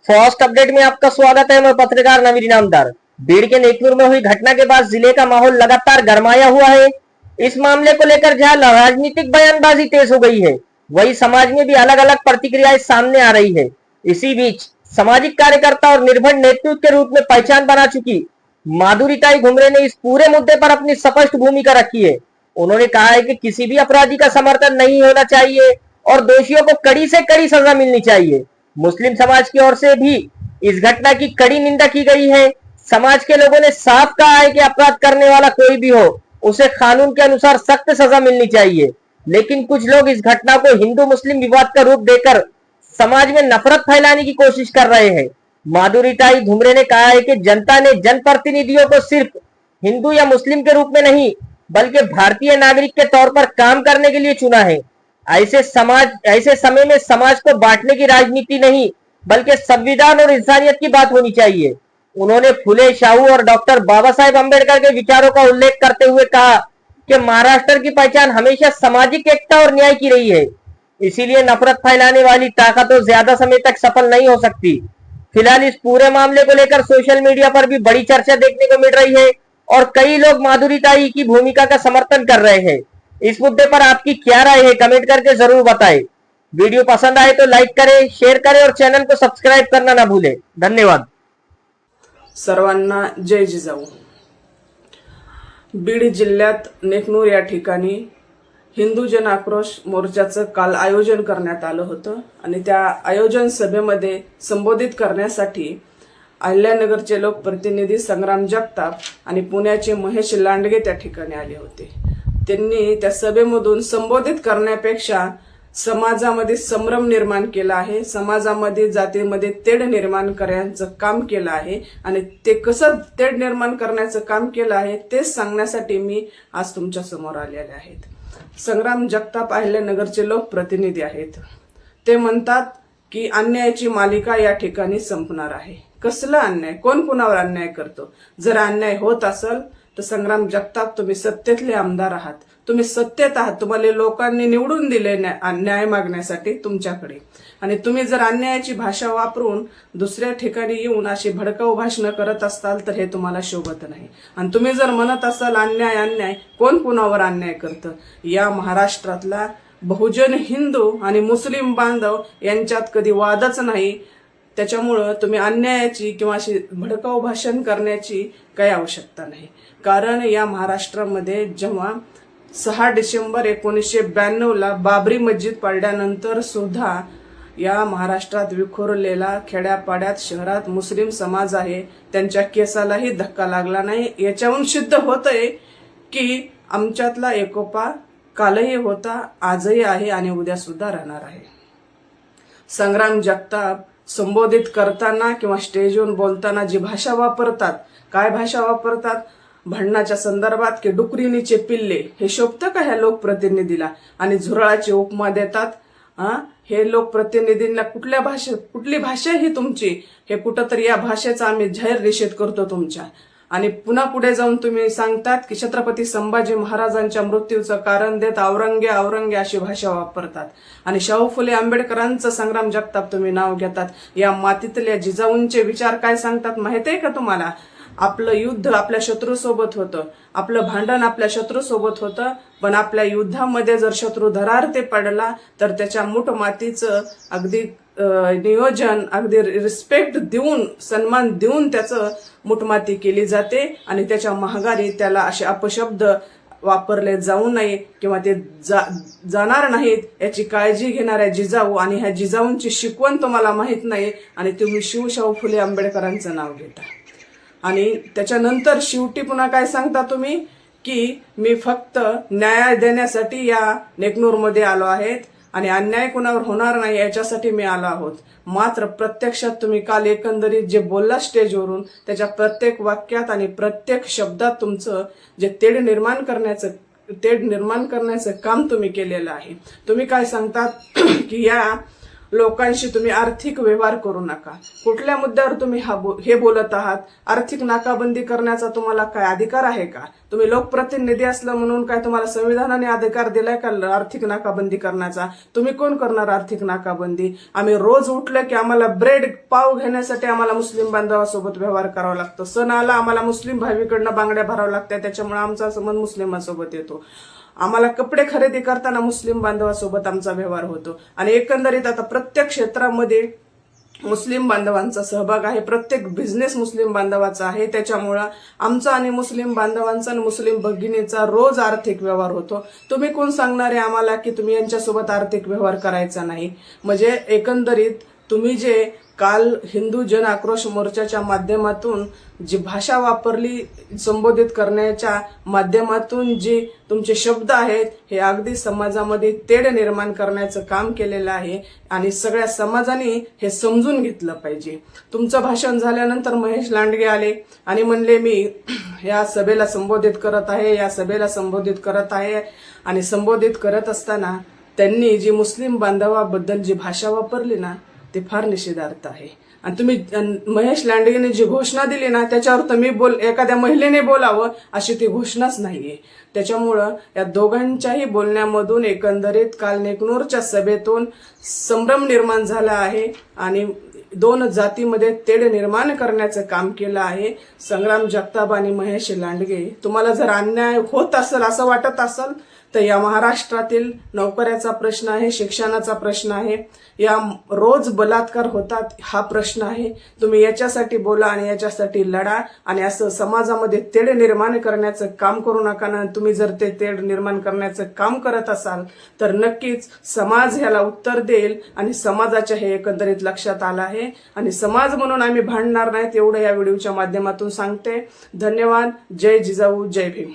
First update में आपका स्वागत है। मैं पत्रकार नवीन इनामदार। भीड़ के नेकनूर में हुई घटना के बाद जिले का माहौल लगातार गरमाया हुआ है। इस मामले को लेकर जहां राजनीतिक बयानबाजी तेज हो गई है, वहीं समाज में भी अलग अलग प्रतिक्रियाएं सामने आ रही है। इसी बीच सामाजिक कार्यकर्ता और निर्भय नेतृत्व के रूप में पहचान बना चुकी माधुरीताई घुमरे ने इस पूरे मुद्दे पर अपनी स्पष्ट भूमिका रखी है। उन्होंने कहा है कि किसी भी अपराधी का समर्थन नहीं होना चाहिए और दोषियों को कड़ी से कड़ी सजा मिलनी चाहिए। मुस्लिम समाज की ओर से भी इस घटना की कड़ी निंदा की गई है। समाज के लोगों ने साफ कहा है कि अपराध करने वाला कोई भी हो, उसे कानून के अनुसार सख्त सजा मिलनी चाहिए। लेकिन कुछ लोग इस घटना को हिंदू मुस्लिम विवाद का रूप देकर समाज में नफरत फैलाने की कोशिश कर रहे हैं। माधुरीताई घुमरे ने कहा है कि जनता ने जनप्रतिनिधियों को सिर्फ हिंदू या मुस्लिम के रूप में नहीं, बल्कि भारतीय नागरिक के तौर पर काम करने के लिए चुना है। ऐसे समय में समाज को बांटने की राजनीति नहीं, बल्कि संविधान और इंसानियत की बात होनी चाहिए। उन्होंने फुले शाहू और डॉक्टर बाबा साहेब अम्बेडकर के विचारों का उल्लेख करते हुए कहा कि महाराष्ट्र की पहचान हमेशा सामाजिक एकता और न्याय की रही है। इसीलिए नफरत फैलाने वाली ताकतों ज्यादा समय तक सफल नहीं हो सकती। फिलहाल इस पूरे मामले को लेकर सोशल मीडिया पर भी बड़ी चर्चा देखने को मिल रही है और कई लोग माधुरीताई की भूमिका का समर्थन कर रहे हैं। इस मुद्दे पर आपकी क्या राय है, कमेंट करके जरूर बताएं। वीडियो पसंद आए तो लाइक करें, शेयर करें और चैनल को सब्सक्राइब करना ना भूलें। धन्यवाद। सर्वांना जय जिजाऊ। बीड जिल्ह्यात नेकनूर या ठिकाणी हिंदू जन आक्रोश मोर्चाचं काल आयोजन करण्यात आलं होतं आणि त्या आयोजन सभेमध्ये संबोधित करण्यासाठी अहिल्यानगरचे लोकप्रतिनिधी संग्राम जगताप आणि पुण्याचे महेश लांडगे त्या ठिकाणी आले होते। त्यांनी त्या सभेमधून संबोधित करण्यापेक्षा समाजामध्ये संभ्रम निर्माण केला आहे, समाजामध्ये जातीमध्ये तेढ निर्माण करण्याचं काम केलं आहे आणि ते कसं तेढ निर्माण करण्याचं काम केलं आहे ते सांगण्यासाठी मी आज तुमच्या समोर आलेले आहेत। संग्राम जगताप अहिल्यानगरचे लोकप्रतिनिधी आहेत। ते म्हणतात की अन्यायाची मालिका या ठिकाणी संपणार आहे। कसला अन्याय, कोण कुणावर अन्याय करतो? जर अन्याय होत असेल तर संग्राम जगताप तुम्ही सत्तेतले आमदार आहात, तुम्ही सत्तेत आहात, तुम्हाला लोकांनी निवडून दिले न्याय मागण्यासाठी तुमच्याकडे, आणि तुम्ही जर अन्यायाची भाषा वापरून दुसऱ्या ठिकाणी येऊन अशी भडकाऊ भाषण करत असताल तर हे तुम्हाला शोभत नाही। आणि तुम्ही जर म्हणत असाल अन्याय अन्याय, कोण कुणावर अन्याय करतं? या महाराष्ट्रातला बहुजन हिंदू आणि मुस्लिम बांधव यांच्यात कधी वादच नाही। त्याच्यामुळे तुम्ही अन्यायाची किंवा अशी भडकाऊ भाषण करण्याची काही आवश्यकता नाही। कारण या महाराष्ट्रामध्ये जेव्हा 6 डिसेंबर 1992ला बाबरी मस्जिद पडल्यानंतर सुद्धा या महाराष्ट्रात विखुरलेला खेड्यापाड्यात शहरात मुस्लिम समाज आहे, त्यांच्या केसालाही धक्का लागला नाही। याच्यावरून सिद्ध होतंय की आमच्यातला एकोपा कालही होता, आजही आहे आणि उद्या सुद्धा राहणार आहे। संग्राम जगताप संबोधित करताना किंवा स्टेजवर बोलताना जी भाषा वापरतात, काय भाषा वापरतात? भांडणाच्या संदर्भात की डुकरीनीचे पिल्ले, हे शोभतं का ह्या लोकप्रतिनिधीला? आणि झुरळाची उपमा देतात। हे लोकप्रतिनिधींना कुठली भाषा ही तुमची? हे कुठंतरी या भाषेचा आम्ही जाहीर निषेध करतो तुमच्या। आणि पुन्हा पुढे जाऊन तुम्ही सांगतात की छत्रपती संभाजी महाराजांच्या मृत्यूचं कारण देत औरंगे औरंगे अशी भाषा वापरतात आणि शाहू फुले आंबेडकरांचं संग्राम जगताप तुम्ही नाव घेतात। या मातीतल्या जिजाऊंचे विचार काय सांगतात माहिती आहे का तुम्हाला? आपलं युद्ध आपल्या शत्रूसोबत होतं, आपलं भांडण आपल्या शत्रूसोबत होतं, पण आपल्या युद्धामध्ये जर शत्रू धरारते पडला तर त्याच्या मूठ मातीचं अगदी नियोजन, अगदी रिस्पेक्ट देऊन, सन्मान देऊन त्याचं मूठमाती केली जाते आणि त्याच्या महागारी त्याला असे अपशब्द वापरले जाऊ नये किंवा ते जाणार नाहीत याची काळजी घेणाऱ्या जिजाऊ, आणि ह्या जिजाऊंची शिकवण तुम्हाला माहित नाही आणि तुम्ही शाहू फुले आंबेडकरांचं नाव घेता। आणि त्याच्यानंतर शेवटी पुन्हा काय सांगता तुम्ही की मी फक्त न्याय देण्यासाठी या नेकनूरमध्ये आलो आहे आणि अन्याय कुणावर होणार नाही याच्यासाठी मी आलो आहोत। मात्र प्रत्यक्षात तुम्ही काल एकंदरीत जे बोलला स्टेजवरून, त्याच्या प्रत्येक वाक्यात आणि प्रत्येक शब्दात तुमचं जे तेढ निर्माण करण्याचं काम तुम्ही केलेलं आहे। तुम्ही काय सांगतात की या लोकांशी तुम्ही आर्थिक व्यवहार करू नका. कुठल्या मुद्द्यावर तुम्ही हे बोलत आहात? आर्थिक नाकाबंदी करण्याचा तुम्हाला काय अधिकार आहे का? तुम्ही लोकप्रतिनिधी असलं म्हणून काय तुम्हाला संविधानाने अधिकार दिलाय का आर्थिक नाकाबंदी करण्याचा? तुम्ही कोण करणार आर्थिक नाकाबंदी? आम्ही रोज उठलं की आम्हाला ब्रेड पाव घेण्यासाठी आम्हाला मुस्लिम बांधवासोबत व्यवहार करावा लागतो. सण आला आम्हाला मुस्लिम भावीकडनं बांगड्या भराव्या लागतात, त्याच्यामुळे आमचा संबंध मुस्लिमांसोबत येतो. आम्हाला कपडे खरेदी करताना मुस्लिम बांधवासोबत आमचा व्यवहार होतो. आणि एकंदरीत आता प्रत्येक क्षेत्रामध्ये मुस्लिम बांधवांचा सहभाग आहे, प्रत्येक बिझनेस मुस्लिम बांधवाचा आहे. त्याच्यामुळं आमचा आणि मुस्लिम बांधवांचा आणि मुस्लिम भगिनीचा रोज आर्थिक व्यवहार होतो. तुम्ही कोण सांगणारे आम्हाला की तुम्ही यांच्यासोबत आर्थिक व्यवहार करायचा नाही? म्हणजे एकंदरीत तुम्ही जे काल हिंदू जन आक्रोश मोर्चाच्या माध्यमातून जी भाषा वापरली, संबोधित करण्याच्या माध्यमातून जे तुमचे शब्द आहेत, हे अगदी समाजामध्ये तेढ निर्माण करण्याचं काम केलेलं आहे. आणि सगळ्या समाजाने हे समजून घेतलं पाहिजे. तुमचं भाषण झाल्यानंतर महेश लांडगे आले आणि म्हणले मी या सभेला संबोधित करत आहे, या सभेला संबोधित करत आहे. आणि संबोधित करत असताना त्यांनी जी मुस्लिम बांधवाबद्दल जी भाषा वापरली ना, ते फार निषेधार्थ आहे. आणि तुम्ही महेश लांडगेने जी घोषणा दिली ना, त्याच्यावर तुम्ही एखाद्या महिलेने बोलावं अशी ती घोषणाच नाहीये. त्याच्यामुळं या दोघांच्याही बोलण्यामधून एकंदरीत काल नेकनूरच्या सभेतून संभ्रम निर्माण झाला आहे आणि दोन जातीमध्ये तेढ निर्माण करण्याचं काम केलं आहे. संग्राम जगताप आणि महेश लांडगे, तुम्हाला जर अन्याय होत असेल असं वाटत असेल तर या महाराष्ट्रातील नोकऱ्याचा प्रश्न आहे, शिक्षणाचा प्रश्न आहे, या रोज बलात्कार होतात हा प्रश्न आहे. तुम्ही याच्यासाठी बोला आणि याच्यासाठी लढा. आणि असं समाजामध्ये तेढ निर्माण करण्याचं काम करू नका ना. तुम्ही जर ते तेढ निर्माण करण्याचं काम करत असाल तर नक्कीच समाज ह्याला उत्तर देईल. आणि समाजाच्या हे एकंदरीत लक्षात आलं आहे. आणि समाज म्हणून आम्ही भांडणार नाहीत एवढं या व्हिडिओच्या माध्यमातून सांगते. धन्यवाद. जय जिजाऊ, जय भीम.